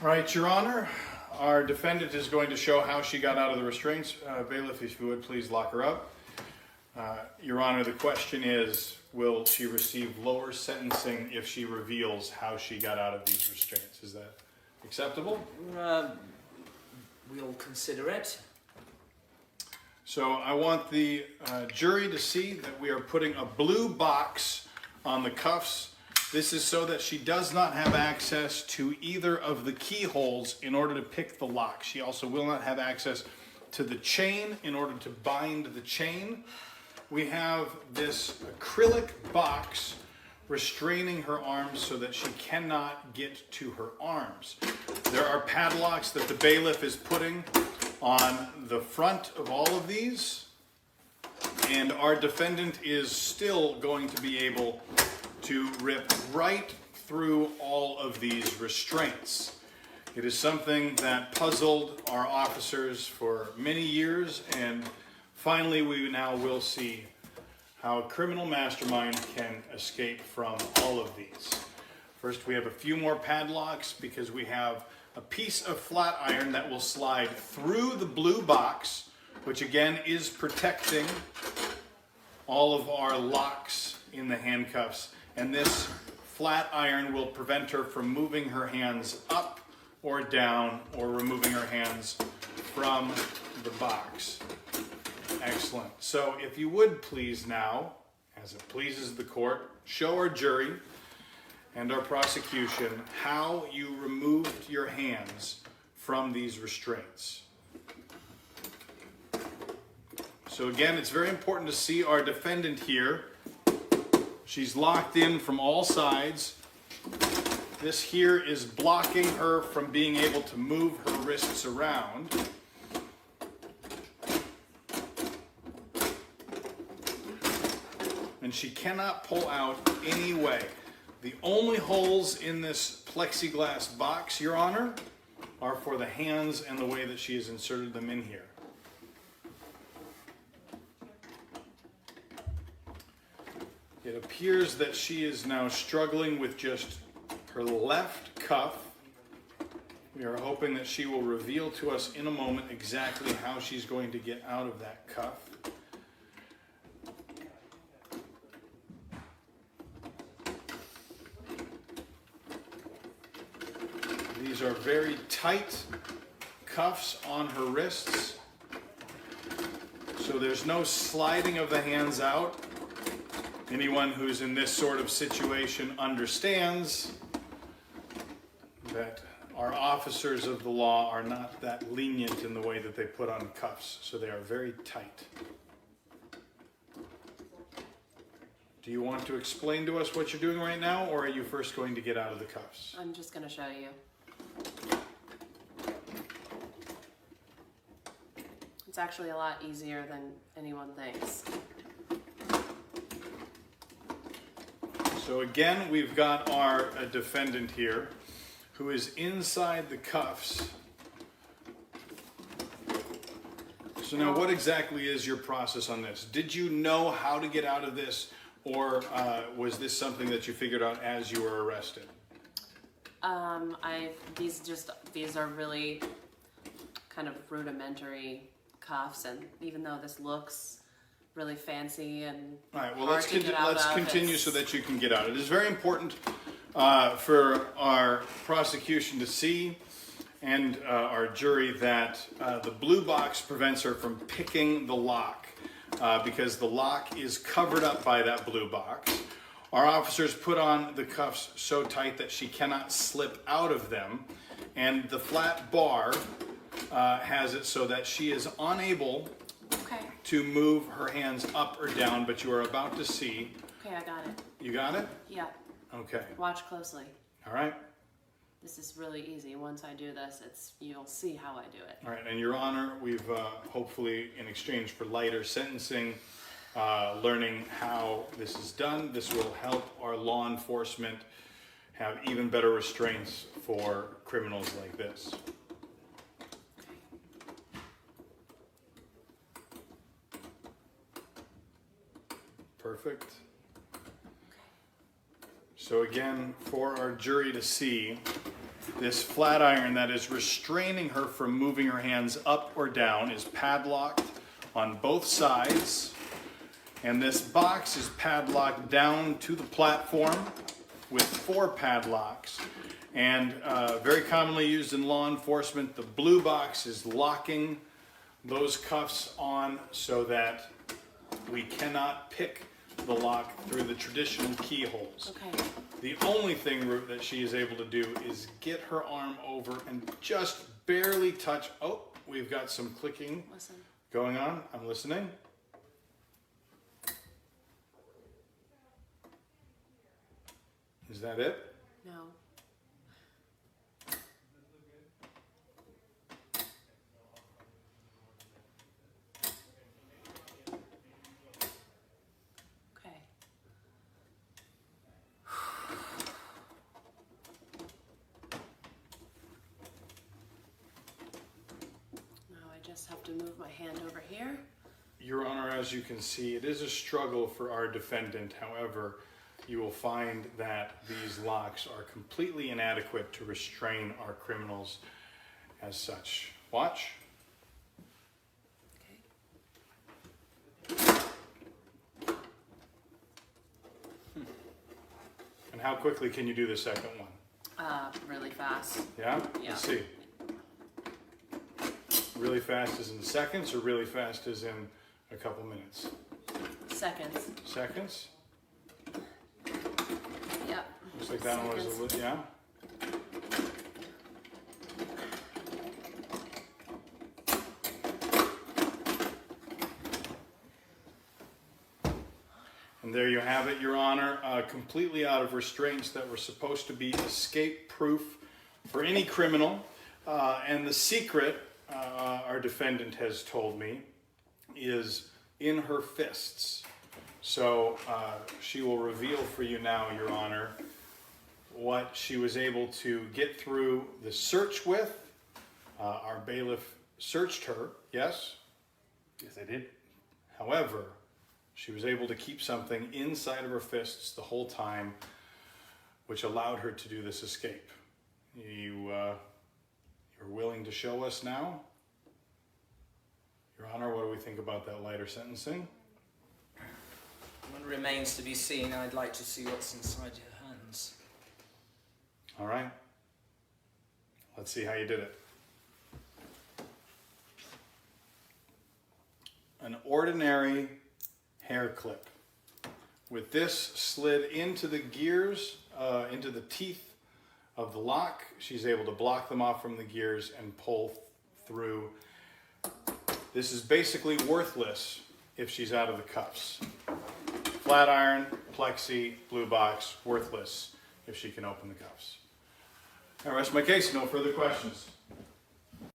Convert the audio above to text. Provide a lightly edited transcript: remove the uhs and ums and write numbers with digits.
Right, Your Honor. Our defendant is going to show how she got out of the restraints. Bailiff, if you would, please lock her up. Your Honor, the question is, will she receive lower sentencing if she reveals how she got out of these restraints? Is that acceptable? We'll consider it. So I want the jury to see that we are putting a blue box on the cuffs. This is so that she does not have access to either of the keyholes in order to pick the lock. She also will not have access to the chain in order to bind the chain. We have this acrylic box restraining her arms so that she cannot get to her arms. There are padlocks that the bailiff is putting on the front of all of these, and our defendant is still going to be able to rip right through all of these restraints. It is something that puzzled our officers for many years, and finally we now will see how a criminal mastermind can escape from all of these. First, we have a few more padlocks because we have a piece of flat iron that will slide through the blue box, which again is protecting all of our locks in the handcuffs. And this flat iron will prevent her from moving her hands up or down or removing her hands from the box. Excellent. So if you would please now, as it pleases the court, show our jury and our prosecution how you removed your hands from these restraints. So again, it's very important to see our defendant here. She's locked in from all sides. This here is blocking her from being able to move her wrists around. And she cannot pull out any way. The only holes in this plexiglass box, Your Honor, are for the hands and the way that she has inserted them in here. It appears that she is now struggling with just her left cuff. We are hoping that she will reveal to us in a moment exactly how she's going to get out of that cuff. These are very tight cuffs on her wrists, so there's no sliding of the hands out. Anyone who's in this sort of situation understands that our officers of the law are not that lenient in the way that they put on cuffs, so they are very tight. Do you want to explain to us what you're doing right now, or are you first going to get out of the cuffs? I'm just going to show you. It's actually a lot easier than anyone thinks. So again, we've got our defendant here who is inside the cuffs. So now what exactly is your process on this? Did you know how to get out of this, or was this something that you figured out as you were arrested? These are really kind of rudimentary cuffs, and even though this looks really fancy and all right, well, hard let's to get out of, continue so that you can get out. It is very important for our prosecution to see and our jury that the blue box prevents her from picking the lock because the lock is covered up by that blue box. Our officers put on the cuffs so tight that she cannot slip out of them, and the flat bar has it so that she is unable to move her hands up or down, but you are about to see. Okay, I got it. You got it? Yeah. Okay. Watch closely. All right. This is really easy. Once I do this, you'll see how I do it. All right, and Your Honor, we've hopefully, in exchange for lighter sentencing, learning how this is done. This will help our law enforcement have even better restraints for criminals like this. Perfect. So again, for our jury to see, This flat iron that is restraining her from moving her hands up or down is padlocked on both sides. And this box is padlocked down to the platform with 4 padlocks. And very commonly used in law enforcement, the blue box is locking those cuffs on so that we cannot pick the lock through the traditional keyholes. Okay. The only thing that she is able to do is get her arm over and just barely touch. Oh, we've got some clicking Listen. going on. I'm listening. Is that it? No. Okay. Now I just have to move my hand over here. Your Honor, as you can see, it is a struggle for our defendant. However, you will find that these locks are completely inadequate to restrain our criminals as such. Watch. Okay. And how quickly can you do the second one? Really fast. Yeah? Yeah. Let's see. Really fast as in seconds or really fast as in a couple minutes? Seconds. Seconds? Yeah. Looks like that one was a little, yeah? And there you have it, Your Honor, completely out of restraints that were supposed to be escape-proof for any criminal. And the secret, our defendant has told me, is in her fists. So she will reveal for you now, Your Honor, what she was able to get through the search with. Our bailiff searched her, yes? Yes, I did. However, she was able to keep something inside of her fists the whole time, which allowed her to do this escape. You're willing to show us now? Your Honor, what do we think about that lighter sentencing? What remains to be seen. I'd like to see what's inside your hands. All right. Let's see how you did it. An ordinary hair clip. With this slid into the gears, into the teeth of the lock, she's able to block them off from the gears and pull through. This is basically worthless if she's out of the cuffs. Flat iron, plexi, blue box, worthless if she can open the cuffs. I rest my case. No further questions.